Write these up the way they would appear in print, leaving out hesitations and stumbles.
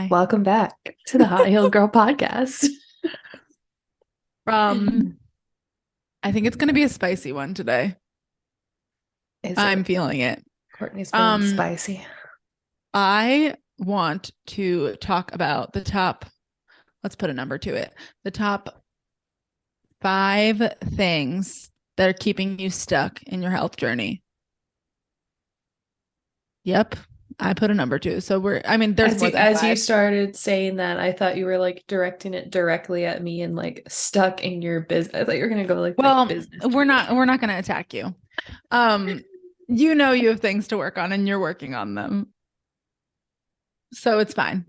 Hi. Welcome back to the Hot Healed Girl podcast. Um, I think it's gonna be a spicy one today. Is I'm it? feeling it. Courtney's feeling Um, spicy. I want to talk about let's put a number to it. The top 5 things that are keeping you stuck in your health journey. Yep. I put a number to. So there's more than As you five. started saying that, I thought you were like directing it directly at me and like stuck in your business. I thought you were gonna go like my Well, business we're journey. not we're not gonna attack you. Um, you know you have things to work on and you're working on them. So it's fine.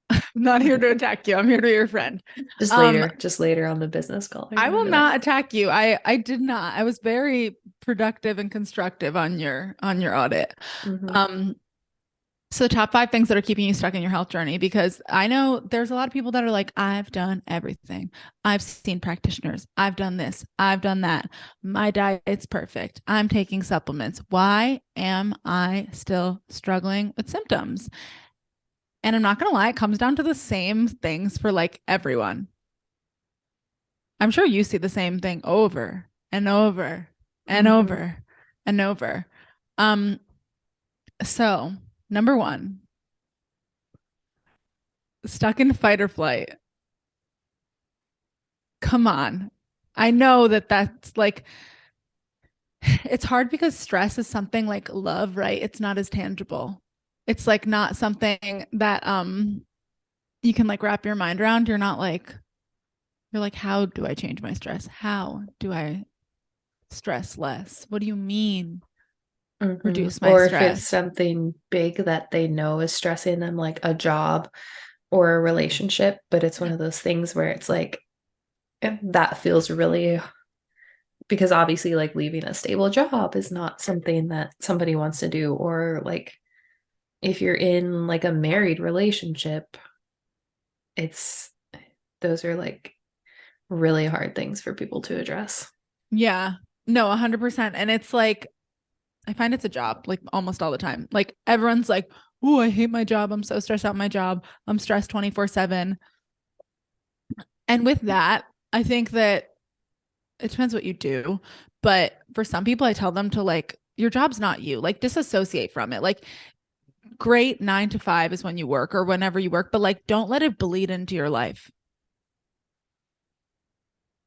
I'm not here to attack you. I'm here to be your friend. Um, Just later on the business call. I I will remember that. not attack you. I did not. I was very productive and constructive on your audit. Mm-hmm. Um, so top 5 things that are keeping you stuck in your health journey, because I know there's a lot of people that are like, I've done everything. I've seen practitioners. I've done this. I've done that. My diet's perfect. I'm taking supplements. Why am I still struggling with symptoms? And I'm not gonna lie, it comes down to the same things for like everyone. I'm sure you see the same thing over and over and Mm-hmm. over and over. Um, so number one, stuck in fight or flight. Come on. I know that that's like, it's hard because stress is something like love, right? It's not as tangible. It's like not something that you can like wrap your mind around. You're like, how do I change my stress? How do I stress less? What do you mean Mm-hmm. reduce my Or if it's stress? something big that they know is stressing them, like a job or a relationship, but it's one of those things where it's like that feels really because obviously like leaving a stable job is not something that somebody wants to do, or like if you're in like a married relationship, it's those are like really hard things for people to address. Yeah. No, 100%. And it's like, I find it's a job like almost all the time. Like everyone's like, oh, I hate my job. I'm so stressed out in my job. I'm stressed 24/7. And with that, I think that it depends what you do. But for some people, I tell them to like, your job's not you, like disassociate from it. Like, great 9 to 5 is when you work or whenever you work, but like, don't let it bleed into your life.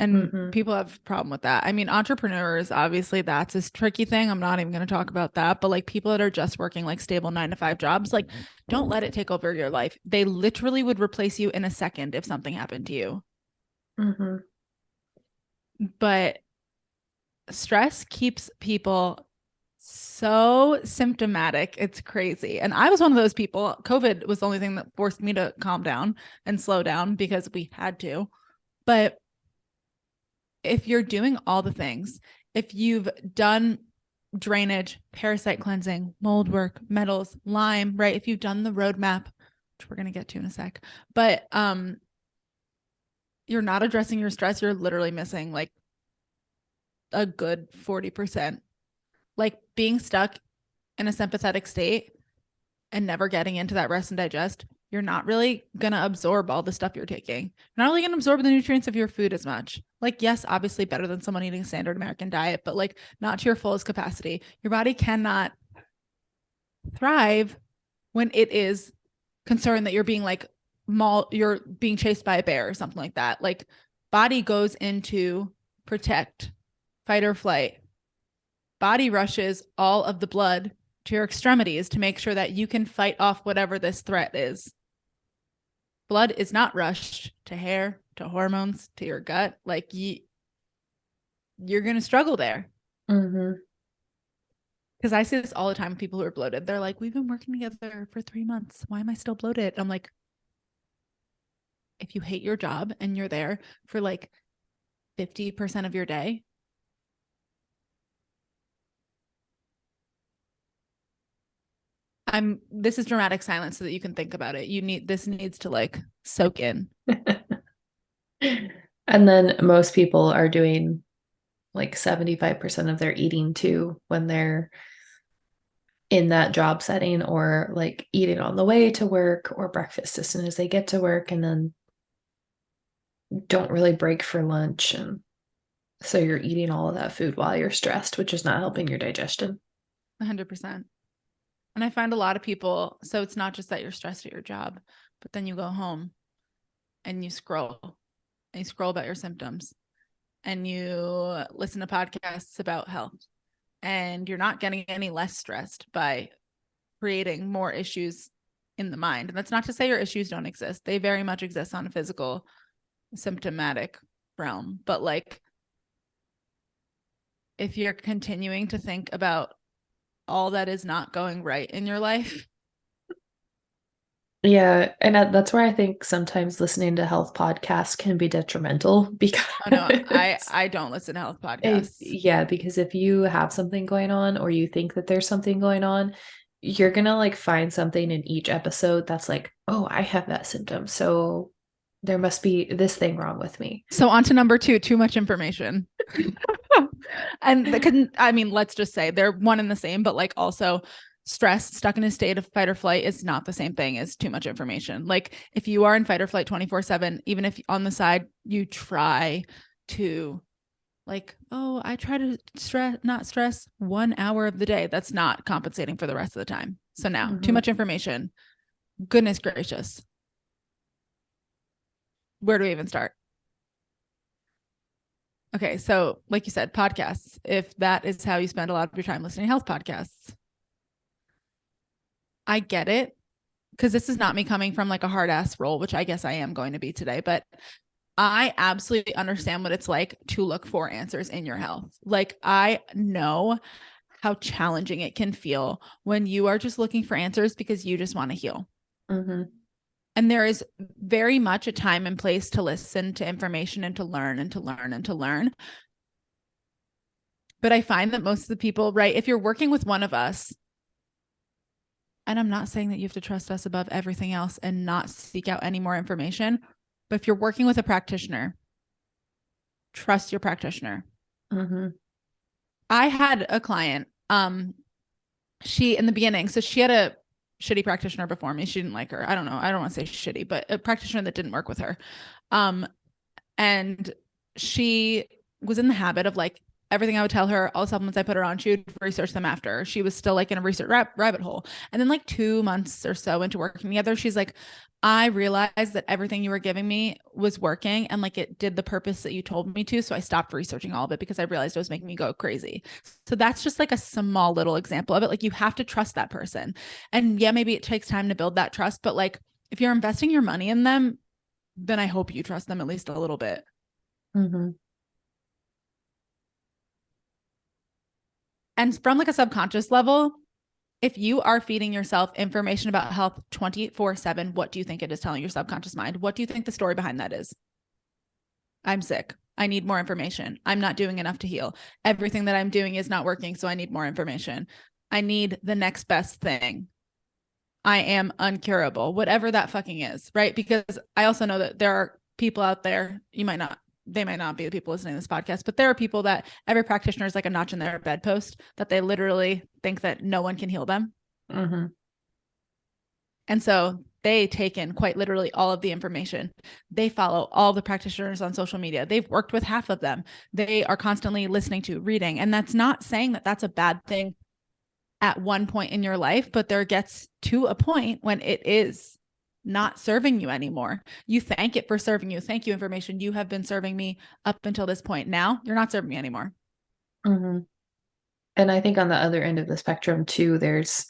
And Mm-hmm. people have a problem with that. I mean, entrepreneurs, obviously, that's a tricky thing. I'm not even going to talk about that. But like people that are just working like stable 9 to 5 jobs, like don't let it take over your life. They literally would replace you in a second if something happened to you. Mm-hmm. But stress keeps people so symptomatic. It's crazy. And I was one of those people. COVID was the only thing that forced me to calm down and slow down because we had to. But if you're doing all the things, if you've done drainage, parasite cleansing, mold work, metals, Lyme, right? If you've done the roadmap, which we're going to get to in a sec, but you're not addressing your stress, you're literally missing like a good 40%. Like being stuck in a sympathetic state and never getting into that rest and digest, you're not really going to absorb all the stuff you're taking. You're not really going to absorb the nutrients of your food as much. Like, yes, obviously better than someone eating a standard American diet, but like not to your fullest capacity. Your body cannot thrive when it is concerned that you're being like you're being chased by a bear or something like that. Like, body goes into protect, fight or flight. Body rushes all of the blood to your extremities to make sure that you can fight off whatever this threat is. Blood is not rushed to hair, to hormones, to your gut. Like you're going to struggle there. Mm-hmm. Because I see this all the time with people who are bloated. They're like, we've been working together for 3 months. Why am I still bloated? I'm like, if you hate your job and you're there for like 50% of your day, this is dramatic silence so that you can think about it. This needs to like soak in. And then most people are doing like 75% of their eating too when they're in that job setting, or like eating on the way to work or breakfast as soon as they get to work, and then don't really break for lunch. And so you're eating all of that food while you're stressed, which is not helping your digestion. 100%. And I find a lot of people, so it's not just that you're stressed at your job, but then you go home and you scroll about your symptoms and you listen to podcasts about health, and you're not getting any less stressed by creating more issues in the mind. And that's not to say your issues don't exist. They very much exist on a physical, symptomatic realm. But like, if you're continuing to think about all that is not going right in your life. Yeah, and that's where I think sometimes listening to health podcasts can be detrimental because Oh no, I don't listen to health podcasts. yeah, because if you have something going on or you think that there's something going on, you're gonna like find something in each episode that's like, oh, I have that symptom, so there must be this thing wrong with me. So on to number 2, too much information. And I mean, let's just say they're one and the same, but like also stress, stuck in a state of fight or flight is not the same thing as too much information. Like if you are in fight or flight 24/7, even if on the side you try to like, oh, I try to not stress 1 hour of the day, that's not compensating for the rest of the time. So now, too much information. Goodness gracious. Where do we even start? Okay, so like you said, podcasts. If that is how you spend a lot of your time listening to health podcasts, I get it, because this is not me coming from like a hard ass role, which I guess I am going to be today, but I absolutely understand what it's like to look for answers in your health. Like I know how challenging it can feel when you are just looking for answers because you just want to heal. Mm-hmm. And there is very much a time and place to listen to information and to learn and to learn and to learn. But I find that most of the people, right, if you're working with one of us, and I'm not saying that you have to trust us above everything else and not seek out any more information, but if you're working with a practitioner, trust your practitioner. Mm-hmm. I had a client, she in the beginning, so she had a shitty practitioner before me. She didn't like her. I don't know. I don't want to say shitty, but a practitioner that didn't work with her. And she was in the habit of like everything I would tell her, all the supplements I put her on, she would research them after. She was still like in a research rabbit hole. And then like 2 months or so into working together, she's like, I realized that everything you were giving me was working and like it did the purpose that you told me to. So I stopped researching all of it because I realized it was making me go crazy. So that's just like a small little example of it. Like you have to trust that person. And yeah, maybe it takes time to build that trust, but like if you're investing your money in them, then I hope you trust them at least a little bit. Mm-hmm. And from like a subconscious level, if you are feeding yourself information about health 24/7, what do you think it is telling your subconscious mind? What do you think the story behind that is? I'm sick. I need more information. I'm not doing enough to heal. Everything that I'm doing is not working, so I need more information. I need the next best thing. I am uncurable, whatever that fucking is, right? Because I also know that there are people out there, they might not be the people listening to this podcast, but there are people that every practitioner is like a notch in their bedpost, that they literally think that no one can heal them. Mm-hmm. And so they take in quite literally all of the information. They follow all the practitioners on social media. They've worked with half of them. They are constantly listening to, reading. And that's not saying that that's a bad thing at one point in your life, but there gets to a point when it is not serving you anymore. You thank it for serving you. Thank you, information. You have been serving me up until this point. Now you're not serving me anymore. Mm-hmm. And I think on the other end of the spectrum too, there's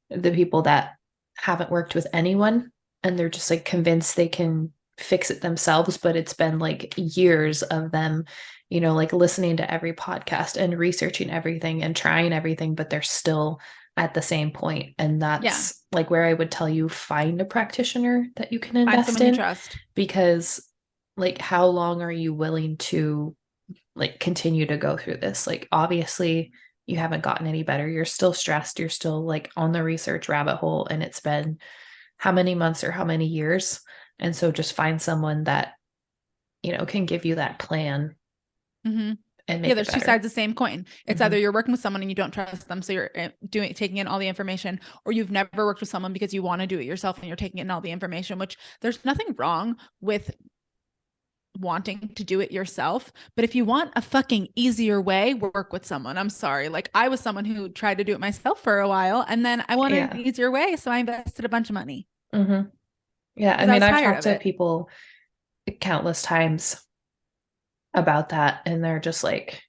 the people that haven't worked with anyone and they're just like convinced they can fix it themselves, but it's been like years of them, like listening to every podcast and researching everything and trying everything, but they're still at the same point. And that's like where I would tell you find a practitioner that you can Find invest someone you in, trust. because like how long are you willing to like continue to go through this? Like obviously you haven't gotten any better. You're still stressed. You're still like on the research rabbit hole, and it's been how many months or how many years. And so just find someone that, can give you that plan Mm-hmm. and Yeah, make it there's two better. sides of the same coin. It's Hmm. either you're working with someone and you don't trust them, so you're taking in all the information, or you've never worked with someone because you want to do it yourself and you're taking in all the information, which there's nothing wrong with wanting to do it yourself. But if you want a fucking easier way, work with someone. I'm sorry. Like I was someone who tried to do it myself for a while and then I wanted an Yeah. easier way. So I invested a bunch of money Hmm. Yeah. I because I mean, was I've tired talked of to it. people countless times about that, and they're just like,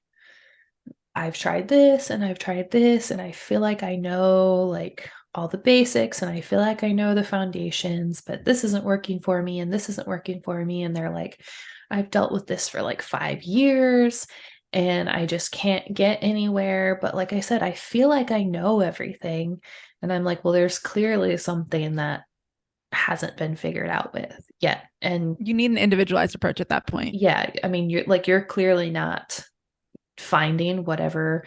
I've tried this and I've tried this, and I feel like I know like all the basics and I feel like I know the foundations, but this isn't working for me and this isn't working for me. And they're like, I've dealt with this for like 5 years and I just can't get anywhere. But like I said, I feel like I know everything. And I'm like, well, there's clearly something that hasn't been figured out with yet. And You need an individualized approach at that point. yeah, I mean, you're clearly not finding whatever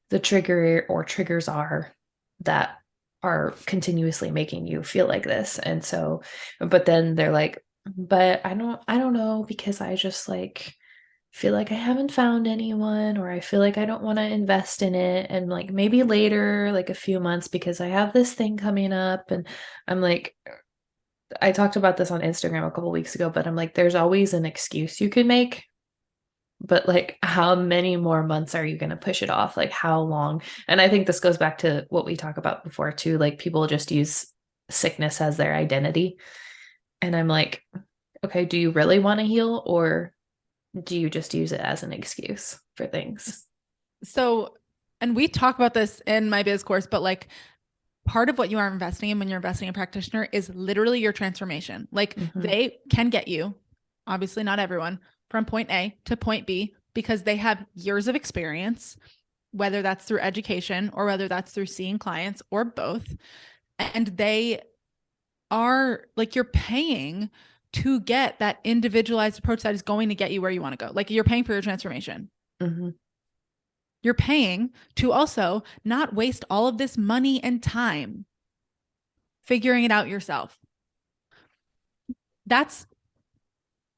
the trigger or triggers are that are continuously making you feel like this. And so, but then they're like, but I don't know because I just like feel like I haven't found anyone, or I feel like I don't want to invest in it. And like maybe later, like a few months, because I have this thing coming up. And I'm like, I talked about this on Instagram a couple weeks ago, but I'm like, there's always an excuse you can make, but like how many more months are you going to push it off? Like how long? And I think this goes back to what we talked about before too. Like people just use sickness as their identity. And I'm like, okay, do you really want to heal, or do you just use it as an excuse for things? So, and we talk about this in my biz course, but like part of what you are investing in when you're investing in a practitioner is literally your transformation. Like Mm-hmm. they can get you, obviously not everyone, from point A to point B because they have years of experience, whether that's through education or whether that's through seeing clients or both. And they are like you're paying to get that individualized approach that is going to get you where you want to go. Like you're paying for your transformation. Mm-hmm. You're paying to also not waste all of this money and time figuring it out yourself. That's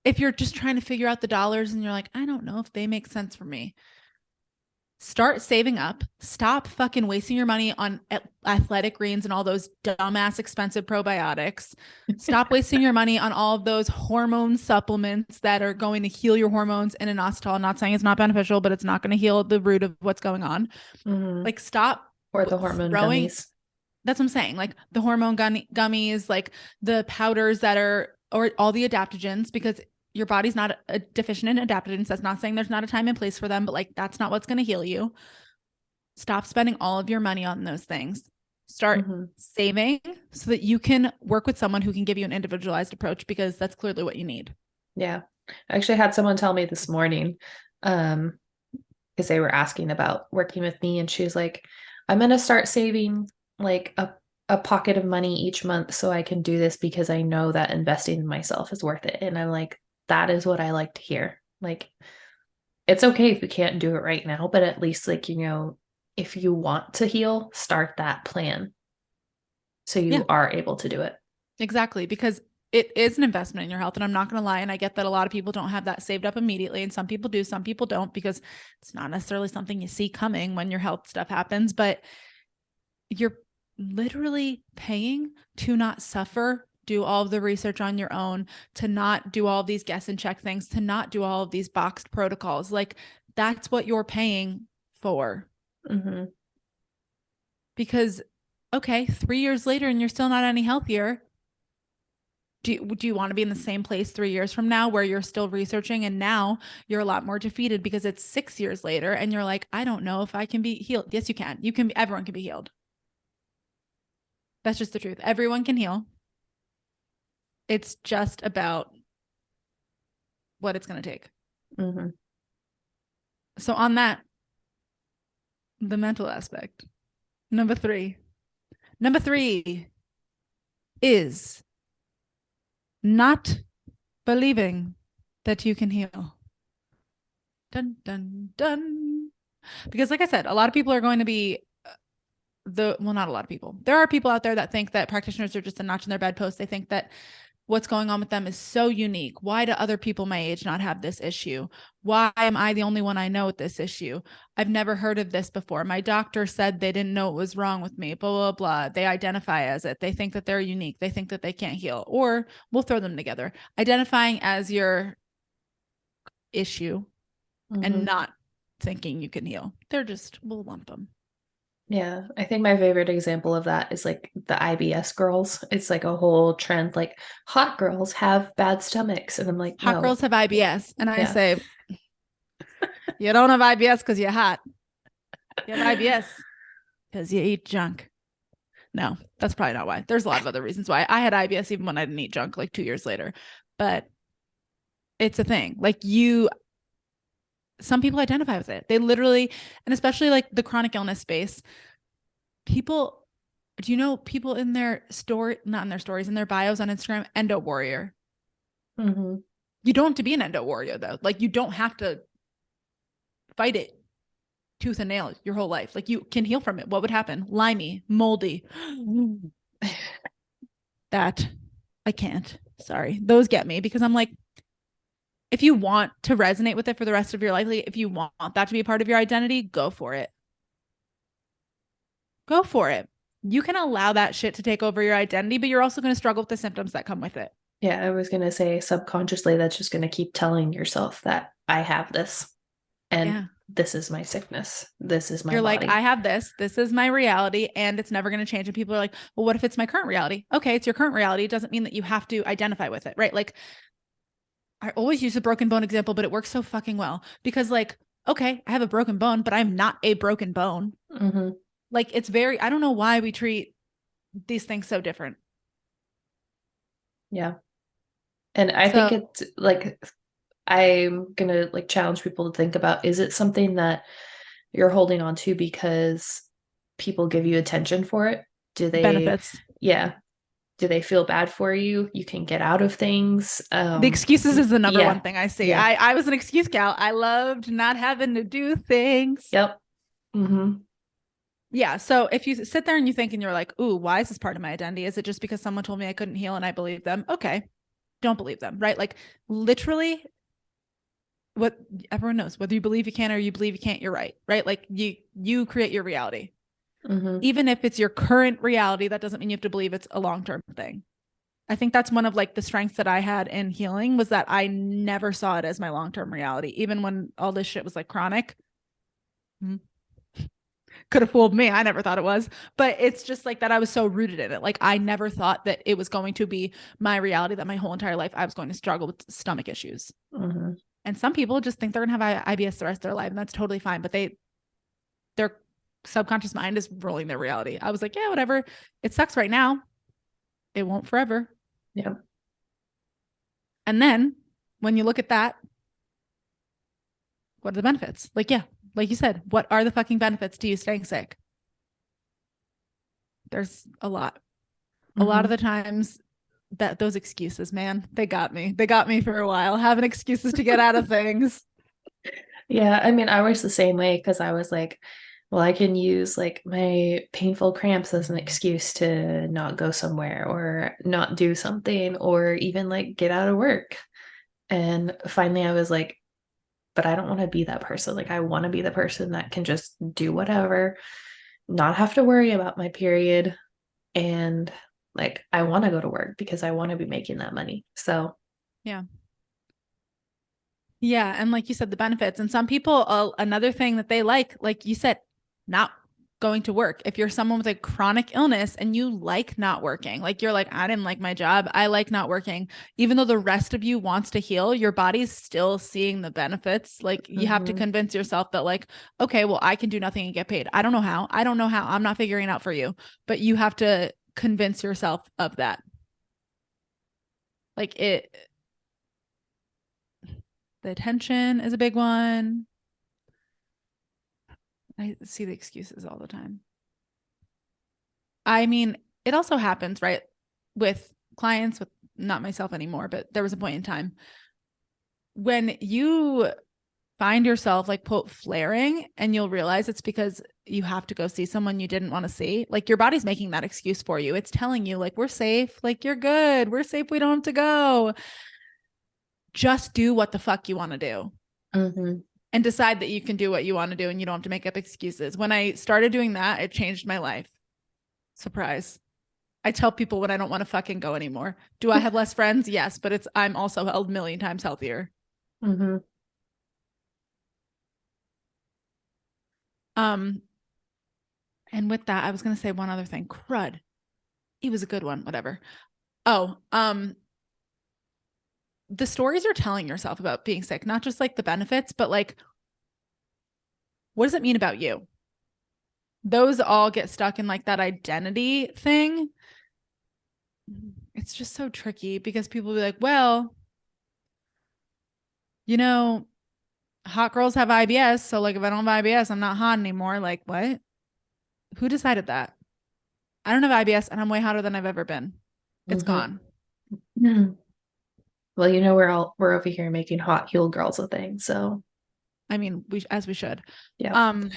if you're just trying to figure out the dollars and you're like, I don't know if they make sense for me. Start saving up. Stop fucking wasting your money on athletic greens and all those dumbass expensive probiotics. Stop wasting your money on all of those hormone supplements that are going to heal your hormones in inositol. I'm not saying it's not beneficial, but it's not going to heal the root of what's going on. Mm-hmm. Like, stop Or the hormone throwing. gummies. That's what I'm saying. Like the hormone gummies, like the powders that are, or all the adaptogens, because your body's not deficient in adaptogens. That's not saying there's not a time and place for them, but like that's not what's going to heal you. Stop spending all of your money on those things. Start Mm-hmm. saving so that you can work with someone who can give you an individualized approach because that's clearly what you need. Yeah. I actually had someone tell me this morning, because they were asking about working with me, and she was like, I'm going to start saving like a pocket of money each month so I can do this because I know that investing in myself is worth it. And I'm like, that is what I like to hear. Like, it's okay if you can't do it right now, but at least, like, if you want to heal, start that plan so Yeah, you are able to do it. exactly. Because it is an investment in your health. And I'm not going to lie. And I get that a lot of people don't have that saved up immediately. And some people do, some people don't, because it's not necessarily something you see coming when your health stuff happens. But you're literally paying to not suffer, do all of the research on your own, to not do all of these guess and check things, to not do all of these boxed protocols. Like that's what you're paying for. Mm-hmm. Because, okay, 3 years later and you're still not any healthier. Do you want to be in the same place 3 years from now where you're still researching and now you're a lot more defeated because it's 6 years later and you're like, I don't know if I can be healed. Yes, you can. You can be, everyone can be healed. That's just the truth. Everyone can heal. It's just about what it's going to take. Mm-hmm. So, on that, the mental aspect. Number three. Number three is not believing that you can heal. Dun, dun, dun. Because, like I said, a lot of people are going to be not a lot of people. There are people out there that think that practitioners are just a notch in their bedpost. They think that what's going on with them is so unique. Why do other people my age not have this issue? Why am I the only one I know with this issue? I've never heard of this before. My doctor said they didn't know what was wrong with me, blah, blah, blah. They identify as it. They think that they're unique. They think that they can't heal. Or we'll throw them together. Identifying as your issue and not thinking you can heal. We'll lump them. Yeah, I think my favorite example of that is like the IBS girls. It's like a whole trend, like hot girls have bad stomachs. And I'm like, Hot no. girls have IBS. And I Yeah. say, you don't have IBS because you're hot. You have IBS because you eat junk. No, that's probably not why. There's a lot of other reasons why. I had IBS even when I didn't eat junk like 2 years later. But it's a thing. Like some people identify with it. They literally, and especially like the chronic illness space, people, do you know people in their story, not in their stories, in their bios on Instagram, endo warrior? You don't have to be an endo warrior though. Like you don't have to fight it tooth and nail your whole life. Like you can heal from it. What would happen? Limey, moldy. That I can't. Sorry. Those get me because I'm like, if you want to resonate with it for the rest of your life, like if you want that to be a part of your identity, go for it. Go for it. You can allow that shit to take over your identity, but you're also going to struggle with the symptoms that come with it. Yeah, I was going to say subconsciously, that's just going to keep telling yourself that I have this and this is my sickness. This is my You're body. like, I have this. This is my reality and it's never going to change. And people are like, well, what if it's my current reality? Okay, it's your current reality. It doesn't mean that you have to identify with it, right? Like, I always use a broken bone example, but it works so fucking well because, like, okay, I have a broken bone, but I'm not a broken bone. Like, it's I don't know why we treat these things so different. Yeah. And I think it's like, I'm going to like challenge people to think about, is it something that you're holding on to because people give you attention for it? Do they benefits? Yeah. Do they feel bad for you? You can get out of things. The excuses is the number one thing I see. Yeah. I was an excuse gal. I loved not having to do things. Yep. Yeah. So if you sit there and you think and you're like, ooh, why is this part of my identity? Is it just because someone told me I couldn't heal and I believe them? Okay. Don't believe them, right? Like literally what everyone knows, whether you believe you can or you believe you can't, you're right. Right. Like you create your reality. Even if it's your current reality, that doesn't mean you have to believe it's a long-term thing. I think that's one of like the strengths that I had in healing was that I never saw it as my long-term reality. Even when all this shit was like chronic, could have fooled me. I never thought it was, but it's just like that. I was so rooted in it. Like I never thought that it was going to be my reality, that my whole entire life I was going to struggle with stomach issues. And some people just think they're going to have IBS the rest of their life, and that's totally fine. But their subconscious mind is ruling their reality. I was like, yeah, whatever. It sucks right now. It won't forever. Yeah. And then when you look at that, what are the benefits? Like, yeah, like you said, what are the fucking benefits to you staying sick? There's a lot. A lot of the times that those excuses, man, they got me. They got me for a while, having excuses to get out of things. Yeah. I mean, I was the same way because I was like, well, I can use like my painful cramps as an excuse to not go somewhere or not do something or even like get out of work. And finally, I was like, but I don't want to be that person. Like, I want to be the person that can just do whatever, not have to worry about my period. And like, I want to go to work because I want to be making that money. So, yeah. Yeah. And like you said, the benefits. And some people, another thing that they like you said, not going to work. If you're someone with a chronic illness and you like not working, like you're like, I didn't like my job. I like not working. Even though the rest of you wants to heal, your body's still seeing the benefits. Like you have to convince yourself that like, okay, well, I can do nothing and get paid. I don't know how. I'm not figuring it out for you, but you have to convince yourself of that. Like the attention is a big one. I see the excuses all the time. I mean, it also happens, right? With clients, with not myself anymore, but there was a point in time when you find yourself like quote flaring and you'll realize it's because you have to go see someone you didn't want to see. Like your body's making that excuse for you. It's telling you like, we're safe. Like you're good. We're safe. We don't have to go. Just do what the fuck you want to do. Mm-hmm. And decide that you can do what you want to do and you don't have to make up excuses. When I started doing that, it changed my life. Surprise. I tell people when I don't want to fucking go anymore. Do I have less friends? Yes, but I'm also a million times healthier. Mm-hmm. And with that, I was gonna say one other thing. Crud. It was a good one, whatever. Oh, the stories you're telling yourself about being sick, not just like the benefits, but like what does it mean about you? Those all get stuck in like that identity thing. It's just so tricky because people be like, well, you know, hot girls have IBS. So like if I don't have IBS, I'm not hot anymore. Like, what? Who decided that? I don't have IBS and I'm way hotter than I've ever been. It's Mm-hmm. gone. Mm-hmm. Well, we're over here making hot heel girls a thing, so I mean, we should. yeah. Um,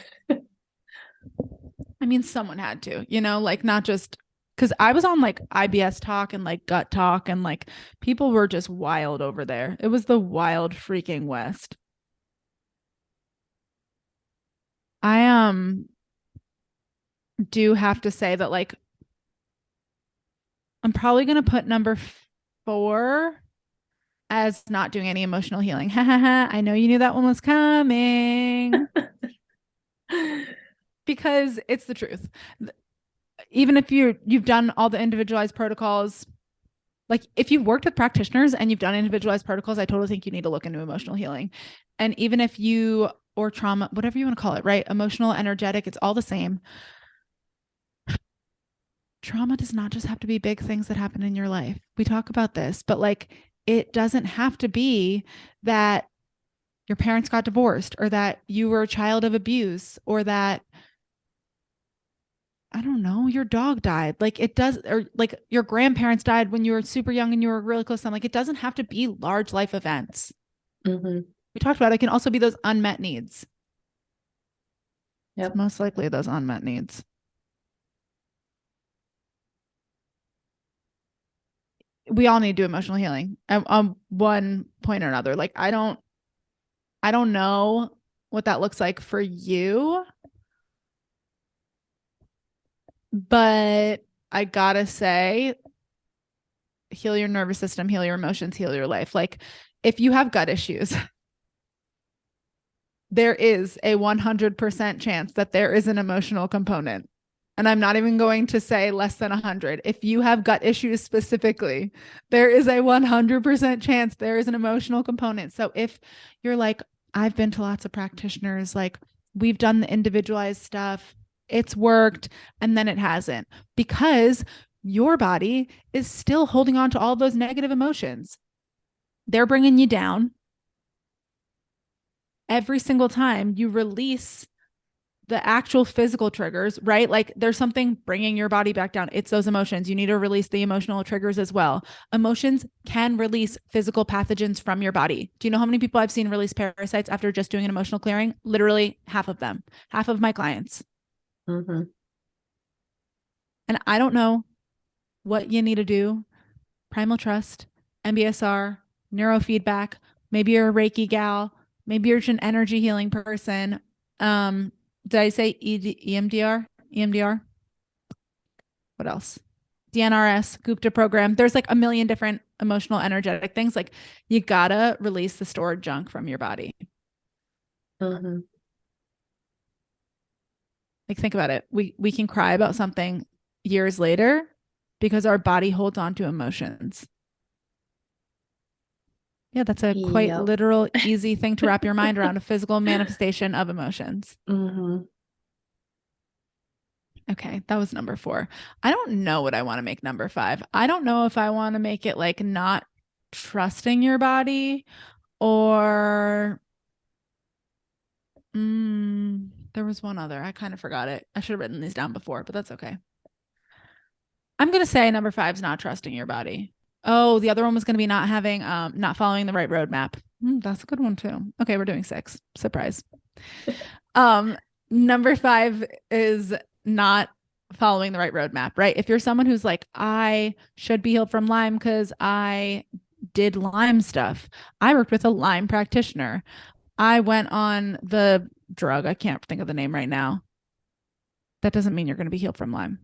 I mean, someone had to, like not just because I was on like IBS talk and like gut talk and like people were just wild over there. It was the wild freaking West. I do have to say that like I'm probably gonna put number 4 as not doing any emotional healing. I know you knew that one was coming because it's the truth. Even if you've done all the individualized protocols, like if you've worked with practitioners and you've done individualized protocols, I totally think you need to look into emotional healing. And even if you or trauma, whatever you want to call it, right? Emotional, energetic, it's all the same. Trauma does not just have to be big things that happen in your life. We talk about this, but like it doesn't have to be that your parents got divorced or that you were a child of abuse or that I don't know, your dog died. Like it does, or like your grandparents died when you were super young and you were really close to them. Like it doesn't have to be large life events. Mm-hmm. We talked about it can also be those unmet needs. It's Yep. most likely those unmet needs. We all need to do emotional healing at one point or another. Like I don't know what that looks like for you, but I gotta say, heal your nervous system, heal your emotions, heal your life. Like if you have gut issues, there is a 100% chance that there is an emotional component. And I'm not even going to say less than 100. If you have gut issues specifically, there is a 100% chance there is an emotional component. So if you're like, I've been to lots of practitioners, like we've done the individualized stuff, it's worked, and then it hasn't because your body is still holding on to all those negative emotions. They're bringing you down every single time you release the actual physical triggers, right? Like there's something bringing your body back down. It's those emotions. You need to release the emotional triggers as well. Emotions can release physical pathogens from your body. Do you know how many people I've seen release parasites after just doing an emotional clearing? Literally half of them, half of my clients. Mm-hmm. And I don't know what you need to do. Primal trust, MBSR, neurofeedback. Maybe you're a Reiki gal. Maybe you're just an energy healing person. Um, did I say EMDR? EMDR? What else? DNRS, Gupta program. There's like a million different emotional, energetic things. Like you gotta release the stored junk from your body. Mm-hmm. Like think about it. We can cry about something years later because our body holds on to emotions. Yeah, that's a quite Yep. literal, easy thing to wrap your mind around a physical manifestation of emotions. Mm-hmm. Okay, that was number 4. I don't know what I want to make number 5. I don't know if I want to make it like not trusting your body or there was one other. I kind of forgot it. I should have written these down before, but that's okay. I'm going to say number 5 is not trusting your body. Oh, the other one was going to be not following the right roadmap. That's a good one too. Okay, we're doing 6. Surprise. Um Number 5 is not following the right roadmap, right? If you're someone who's like, I should be healed from Lyme because I did Lyme stuff. I worked with a Lyme practitioner. I went on the drug. I can't think of the name right now. That doesn't mean you're going to be healed from Lyme.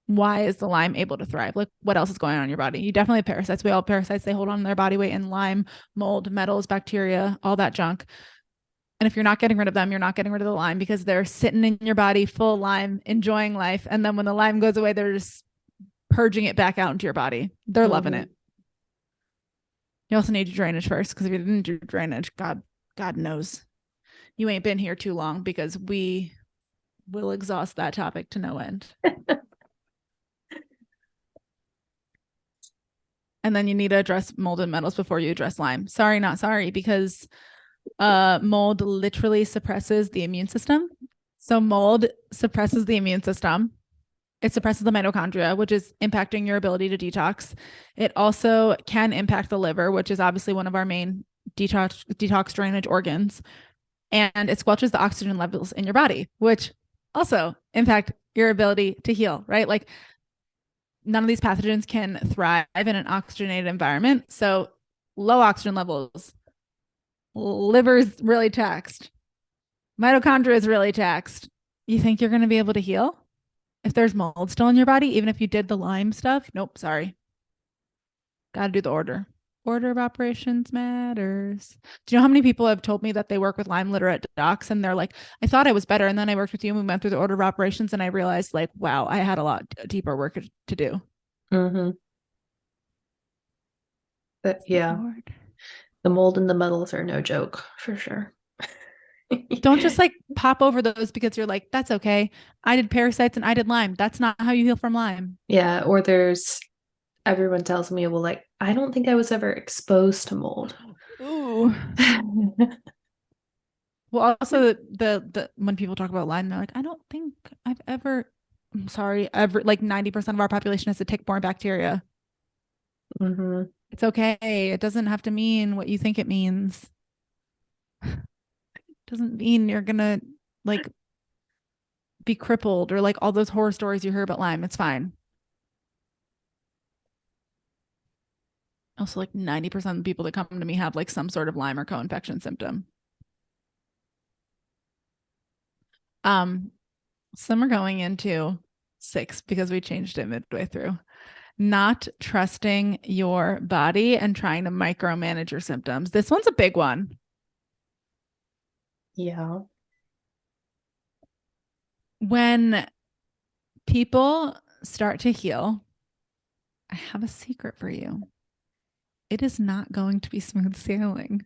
Why is the Lyme able to thrive? Like, what else is going on in your body? You definitely have parasites. We all have parasites. They hold on to their body weight in Lyme, mold, metals, bacteria, all that junk. And if you're not getting rid of them, you're not getting rid of the Lyme because they're sitting in your body full of Lyme, enjoying life. And then when the Lyme goes away, they're just purging it back out into your body. They're loving it. You also need your drainage first, because if you didn't do drainage, God knows you ain't been here too long, because we will exhaust that topic to no end. And then you need to address mold and metals before you address Lyme. Sorry, not sorry, because mold literally suppresses the immune system. So mold suppresses the immune system. It suppresses the mitochondria, which is impacting your ability to detox. It also can impact the liver, which is obviously one of our main detox drainage organs. And it squelches the oxygen levels in your body, which also impact your ability to heal, right? Like, none of these pathogens can thrive in an oxygenated environment. So low oxygen levels, liver's really taxed, mitochondria is really taxed. You think you're going to be able to heal if there's mold still in your body, even if you did the Lyme stuff? Nope, sorry. Got to do the order. Order of operations matters. Do you know how many people have told me that they work with Lyme literate docs and they're like, I thought I was better. And then I worked with you and we went through the order of operations and I realized, like, wow, I had a lot deeper work to do. But yeah, the mold and the metals are no joke for sure. Don't just like pop over those because you're like, that's okay. I did parasites and I did Lyme. That's not how you heal from Lyme. Yeah, or everyone tells me, well, like, I don't think I was ever exposed to mold. Ooh. Well, also the when people talk about Lyme, they're like, I don't think I've ever, I'm sorry, ever, like 90% of our population has a tick-borne bacteria. It's okay. It doesn't have to mean what you think it means. Doesn't mean you're gonna like be crippled or like all those horror stories you hear about Lyme. It's fine. Also, like 90% of the people that come to me have like some sort of Lyme or co-infection symptom. Some are going into 6 because we changed it midway through. Not trusting your body and trying to micromanage your symptoms. This one's a big one. Yeah. When people start to heal, I have a secret for you. It is not going to be smooth sailing.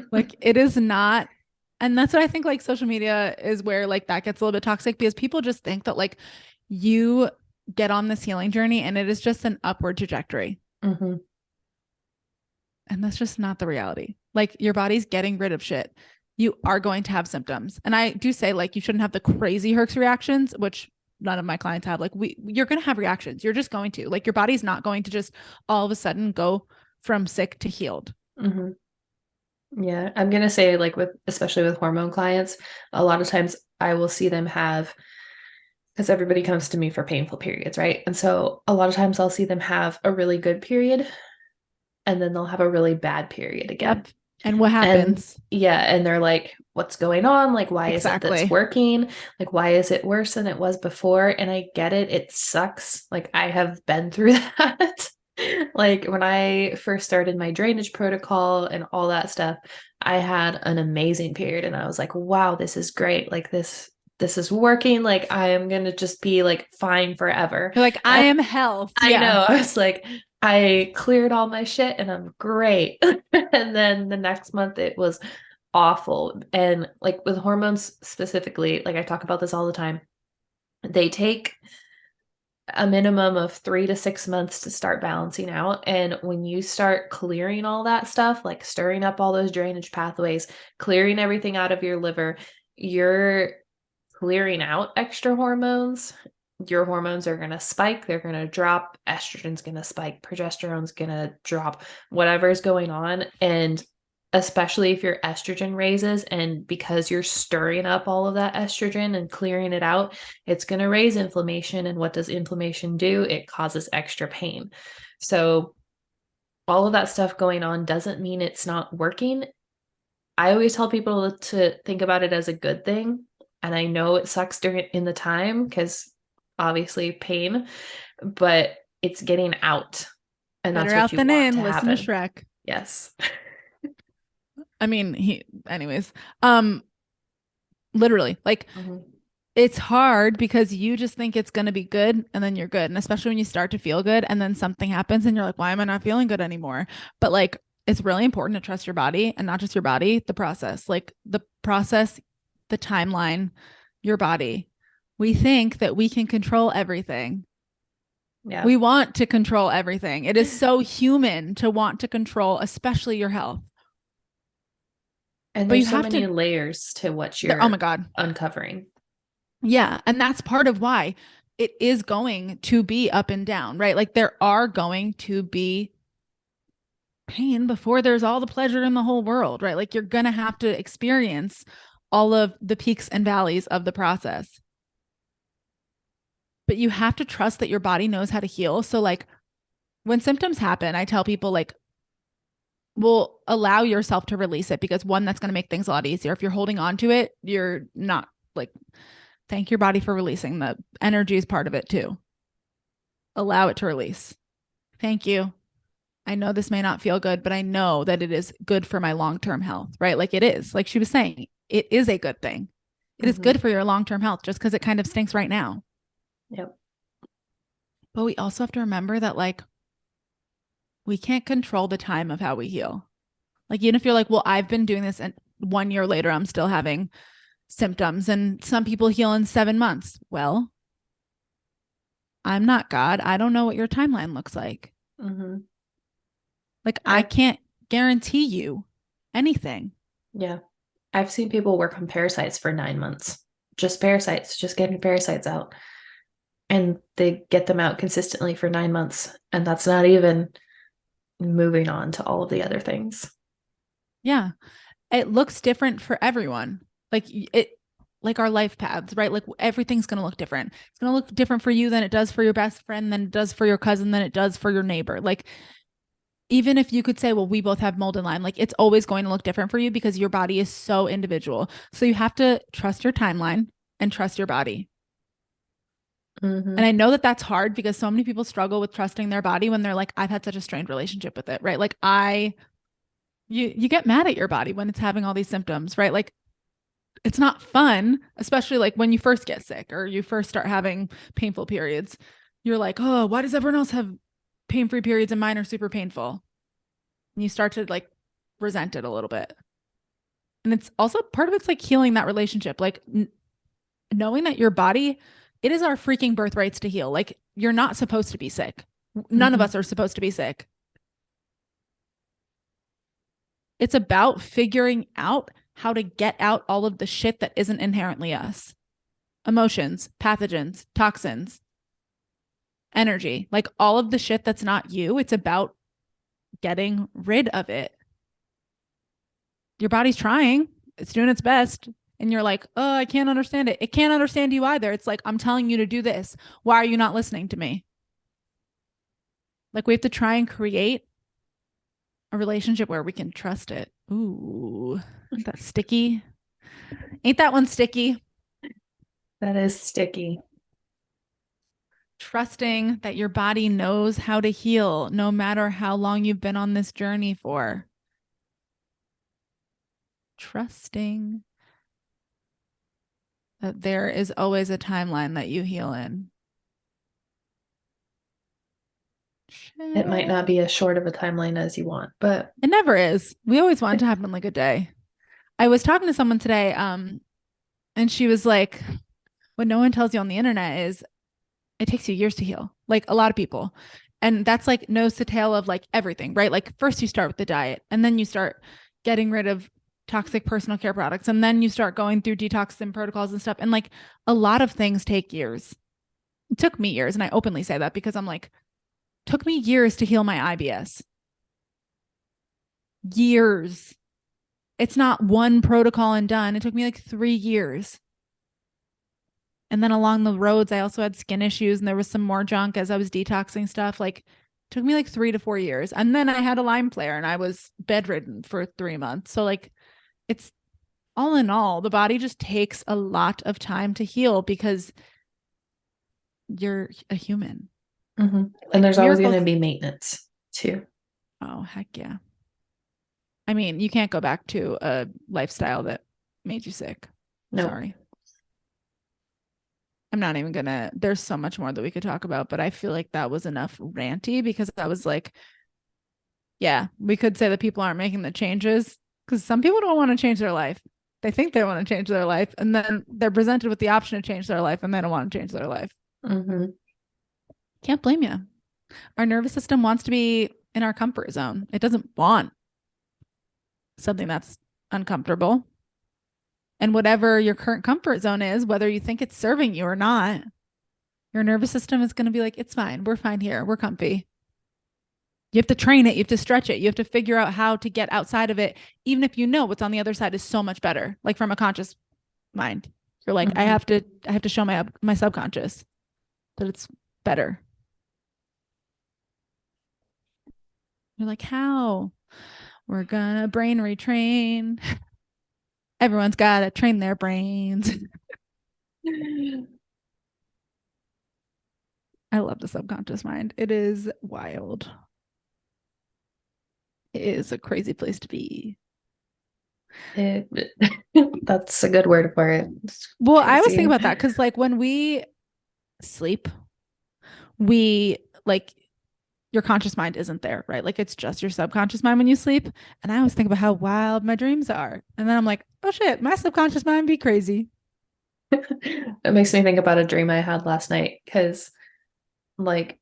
Like, it is not. And that's what I think, like, social media is where like that gets a little bit toxic, because people just think that like you get on this healing journey and it is just an upward trajectory. And that's just not the reality. Like, your body's getting rid of shit. You are going to have symptoms. And I do say, like, you shouldn't have the crazy Herx reactions, which none of my clients have. Like, you're going to have reactions. You're just going to, like, your body's not going to just all of a sudden go from sick to healed. Yeah, I'm gonna say, like, especially with hormone clients, a lot of times I will see them have, because everybody comes to me for painful periods, right? And so a lot of times I'll see them have a really good period and then they'll have a really bad period again. Yep. And what happens? And they're like, what's going on? Like, why isn't this working? Like, why is it worse than it was before? And I get it. It sucks. Like, I have been through that. Like, when I first started my drainage protocol and all that stuff, I had an amazing period and I was like, wow, this is great. Like, this is working. Like, I am going to just be like fine forever. You're like, I am health. I know. I was like, I cleared all my shit and I'm great. And then the next month it was awful. And like with hormones specifically, like I talk about this all the time, they take a minimum of 3 to 6 months to start balancing out. And when you start clearing all that stuff, like stirring up all those drainage pathways, clearing everything out of your liver, you're clearing out extra hormones. Your hormones are going to spike, they're going to drop, estrogen's going to spike, progesterone's going to drop, whatever's going on. And especially if your estrogen raises, and because you're stirring up all of that estrogen and clearing it out, it's going to raise inflammation. And what does inflammation do? It causes extra pain. So all of that stuff going on doesn't mean it's not working. I always tell people to think about it as a good thing. And I know it sucks during in the time because obviously pain, but it's getting out. And Better that's what out you than want to in. Listen to happen. Shrek. Yes. I mean, anyways, literally, like Mhm. it's hard because you just think it's going to be good and then you're good. And especially when you start to feel good and then something happens and you're like, why am I not feeling good anymore? But like, it's really important to trust your body and not just your body, the process, like the process, the timeline, your body. We think that we can control everything. Yeah. We want to control everything. It is so human to want to control, especially your health. And But you there's so have many to, layers to what oh my you're God. uncovering. Yeah. And that's part of why it is going to be up and down, right? Like there are going to be pain before there's all the pleasure in the whole world, right? Like you're going to have to experience all of the peaks and valleys of the process. But you have to trust that your body knows how to heal. So, like, when symptoms happen, I tell people, like, will allow yourself to release it because one, that's going to make things a lot easier. If you're holding on to it, you're not like, thank your body for releasing. The energy is part of it too. Allow it to release. Thank you. I know this may not feel good, but I know that it is good for my long term health, right? Like it is, like she was saying, it is a good thing. It is Mm-hmm. good for your long term health just because it kind of stinks right now. Yep. But we also have to remember that, like, we can't control the time of how we heal. Like, even if you're like, well, I've been doing this and 1 year later, I'm still having symptoms, and some people heal in 7 months. Well, I'm not God. I don't know what your timeline looks like. Mm-hmm. Like, I I've can't guarantee you anything. yeah. I've seen people work on parasites for 9 months. Just parasites, just getting parasites out. And they get them out consistently for 9 months. And that's not even moving on to all of the other things. Yeah. It looks different for everyone. Like, like our life paths, right? Like, everything's going to look different. It's going to look different for you than it does for your best friend, than it does for your cousin, than it does for your neighbor. Like, even if you could say, well, we both have mold and Lyme, like it's always going to look different for you because your body is so individual. So you have to trust your timeline and trust your body. Mm-hmm. And I know that that's hard because so many people struggle with trusting their body when they're like, I've had such a strained relationship with it, right? Like you get mad at your body when it's having all these symptoms, right? Like it's not fun, especially like when you first get sick or you first start having painful periods. You're like, oh, why does everyone else have pain-free periods and mine are super painful? And you start to like resent it a little bit. And it's also part of it's like healing that relationship, like knowing that your body, it is our freaking birthrights to heal. Like you're not supposed to be sick. None of Mm-hmm. us are supposed to be sick. It's about figuring out how to get out all of the shit that isn't inherently us. Emotions, pathogens, toxins, energy, like all of the shit that's not you. It's about getting rid of it. Your body's trying, it's doing its best. And you're like, oh, I can't understand it. It can't understand you either. It's like, I'm telling you to do this. Why are you not listening to me? Like, we have to try and create a relationship where we can trust it. Ooh, ain't that sticky? Ain't that one sticky? That is sticky. Trusting that your body knows how to heal no matter how long you've been on this journey for. Trusting that there is always a timeline that you heal in. It might Shit. not be as short of a timeline as you want, but It never is. We always want it to happen in like a day. I was talking to someone today, and she was like, what no one tells you on the internet is it takes you years to heal. Like a lot of people. And that's like nose to tail of like everything, right? Like first you start with the diet and then you start getting rid of toxic personal care products and then you start going through detox and protocols and stuff. And like a lot of things take years. It took me years. And I openly say that because I'm like, took me years to heal my IBS. Years. It's not one protocol and done. It took me like 3 years. And then along the roads, I also had skin issues and there was some more junk as I was detoxing stuff. Like, it took me like 3 to 4 years. And then I had a Lyme flare and I was bedridden for 3 months. So, like, it's all in all, the body just takes a lot of time to heal because you're a human. Mm-hmm. And Like, there's always going miracles. to be maintenance too. Oh, heck yeah. I mean, you can't go back to a lifestyle that made you sick. Nope. Sorry. I'm not even gonna, there's so much more that we could talk about, but I feel like that was enough ranty because I was like, yeah, we could say that people aren't making the changes because some people don't want to change their life. They think they want to change their life, and then they're presented with the option to change their life, and they don't want to change their life. Mm-hmm. Can't blame you. Our nervous system wants to be in our comfort zone. It doesn't want something that's uncomfortable. And whatever your current comfort zone is, whether you think it's serving you or not, your nervous system is going to be like, it's fine. We're fine here. We're comfy. You have to train it. You have to stretch it. You have to figure out how to get outside of it, even if you know what's on the other side is so much better. Like from a conscious mind, you're like, Mm-hmm. I have to show my subconscious that it's better. You're like, how? We're gonna brain retrain. Everyone's got to train their brains. I love the subconscious mind. It is wild. It is a crazy place to be. It, that's a good word for it. It's Well, I always think crazy. about that because, like, when we sleep, we like your conscious mind isn't there, right? Like, it's just your subconscious mind when you sleep. And I always think about how wild my dreams are. And then I'm like, oh shit, my subconscious mind be crazy. It makes me think about a dream I had last night because, like,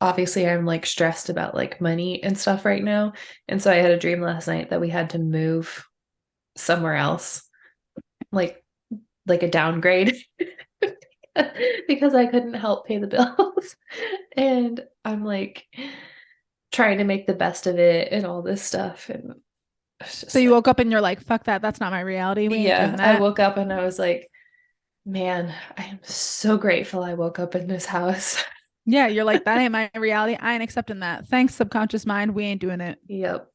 obviously I'm like stressed about like money and stuff right now. And so I had a dream last night that we had to move somewhere else, like like a downgrade because I couldn't help pay the bills. And I'm like trying to make the best of it and all this stuff. And it's So just you like, woke up and you're like, fuck that. That's not my reality. We ain't yeah, doing I that. woke up and I was like, man, I am so grateful I woke up in this house. Yeah, you're like, that ain't my reality. I ain't accepting that. Thanks, subconscious mind. We ain't doing it. Yep.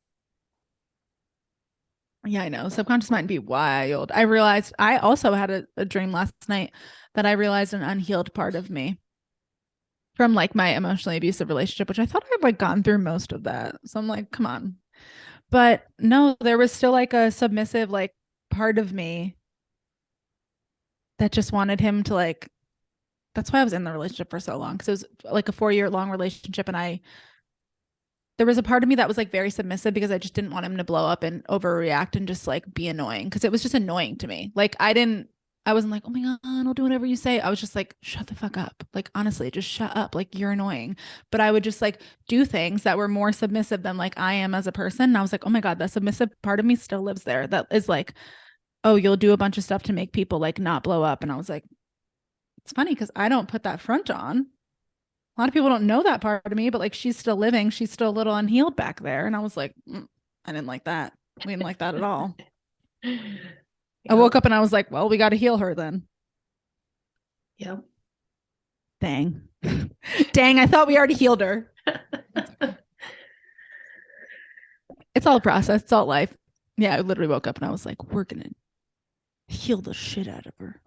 Yeah, I know. Subconscious mind be wild. I realized I also had a dream last night that I realized an unhealed part of me from like my emotionally abusive relationship, which I thought I'd like gone through most of that. So I'm like, come on. But no, there was still like a submissive like part of me that just wanted him to like, that's why I was in the relationship for so long. Cause it was like a 4 year long relationship. And there was a part of me that was like very submissive because I just didn't want him to blow up and overreact and just like be annoying. Cause it was just annoying to me. Like I wasn't like, oh my God, I'll do whatever you say. I was just like, shut the fuck up. Like, honestly, just shut up. Like, you're annoying. But I would just like do things that were more submissive than like I am as a person. And I was like, oh my God, that submissive part of me still lives there. That is like, oh, you'll do a bunch of stuff to make people like not blow up. And I was like, it's funny because I don't put that front on. A lot of people don't know that part of me, but like she's still living. She's still a little unhealed back there. And I was like, I didn't like that. We didn't like that at all. I woke Yep. up and I was like, well, we got to heal her then. Yep. Dang. Dang, I thought we already healed her. It's all a process. It's all life. Yeah, I literally woke up and I was like, we're going to heal the shit out of her.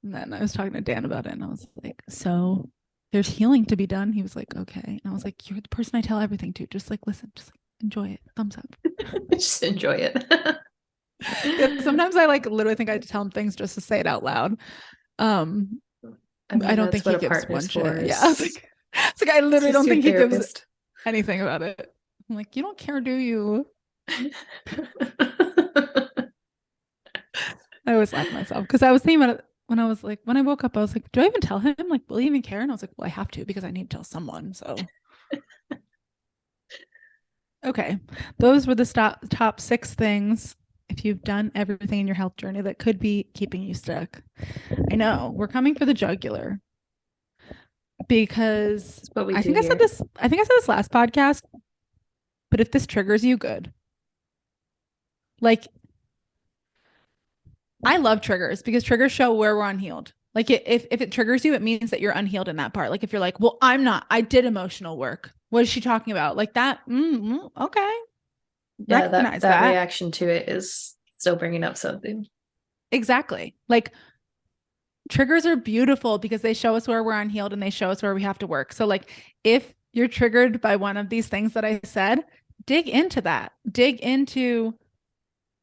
And then I was talking to Dan about it and I was like, so there's healing to be done. He was like, okay. And I was like, you're the person I tell everything to. Just like, listen, just like, enjoy it. Thumbs up. Just enjoy it. Yeah, sometimes I like literally think I tell him things just to say it out loud. Um, I I mean, don't think that's what he a gives partner's one for shit. Yeah. I was is like, it's like I it's literally just don't your think he gives therapist. anything about it. I'm like, you don't care, do you? I always laugh at myself because I was thinking about it when I was like, when I woke up, I was like, do I even tell him? Like, will he even care? And I was like, well, I have to because I need to tell someone. So, okay. Those were the top 6 things if you've done everything in your health journey that could be keeping you stuck. I know we're coming for the jugular because That's what we do here. I think I said this last podcast. But if this triggers you, good. Like, I love triggers because triggers show where we're unhealed. Like if it triggers you, it means that you're unhealed in that part. Like if you're like, well, I'm not, I did emotional work. What is she talking about? Like that. Okay. Yeah, Recognize that that. reaction to it is still bringing up something. Exactly. Like triggers are beautiful because they show us where we're unhealed and they show us where we have to work. So like if you're triggered by one of these things that I said, dig into that. Dig into,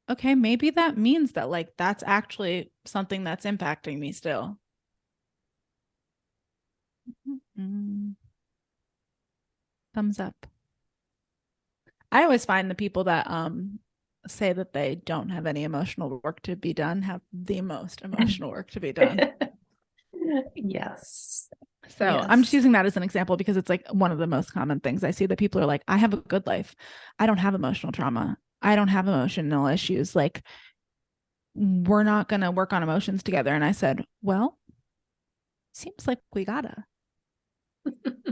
okay, maybe that means that like that's actually something that's impacting me still. Mm, thumbs up. I always find the people that say that they don't have any emotional work to be done have the most emotional work to be done. Yes. So I'm just Yes. using that as an example because it's like one of the most common things I see that people are like, I have a good life. I don't have emotional trauma. I don't have emotional issues. Like, we're not going to work on emotions together. And I said, well, seems like we gotta.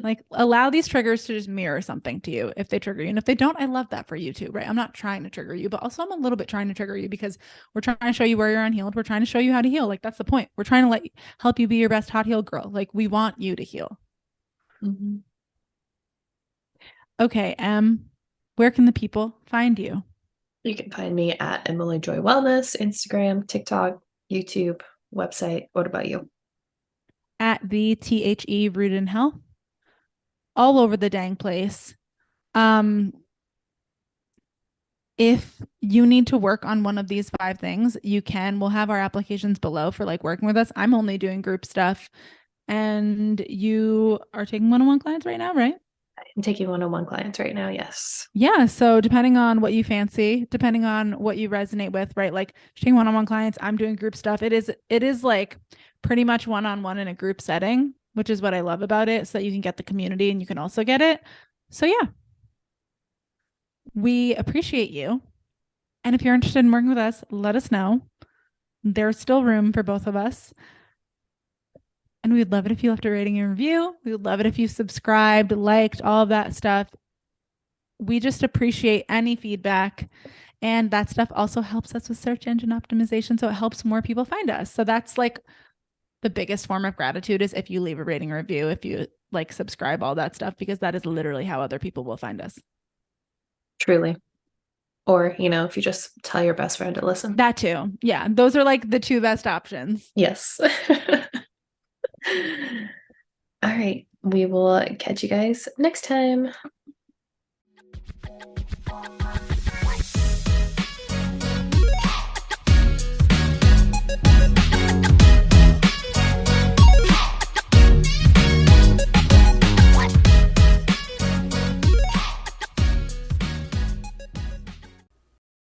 Like, allow these triggers to just mirror something to you if they trigger you. And if they don't, I love that for you too, right? I'm not trying to trigger you, but also I'm a little bit trying to trigger you because we're trying to show you where you're unhealed. We're trying to show you how to heal. Like, that's the point. We're trying to help you be your best hot healed girl. Like, we want you to heal. Mhm. Okay, where can the people find you? You can find me at Emily Joy Wellness, Instagram, TikTok, YouTube, website. What about you? At the THE Rooted in Health, all over the dang place. Um, if you need to work on one of these 5 things, you can. We'll have our applications below for like working with us. I'm only doing group stuff, and you are taking one-on-one clients right now, right? I'm taking one-on-one clients right now. Yes. Yeah. So depending on what you fancy, depending on what you resonate with, right? Like taking one-on-one clients, I'm doing group stuff. It is like pretty much one-on-one in a group setting, which is what I love about it, so that you can get the community and you can also get it. So yeah, we appreciate you. And if you're interested in working with us, let us know. There's still room for both of us. And we'd love it if you left a rating and review. We would love it if you subscribed, liked, all of that stuff. We just appreciate any feedback. And that stuff also helps us with search engine optimization. So it helps more people find us. So that's like the biggest form of gratitude is if you leave a rating or review, if you like subscribe, all that stuff, because that is literally how other people will find us. Truly. Or, if you just tell your best friend to listen. That too. Yeah. Those are like the 2 best options. Yes. All right. We will catch you guys next time.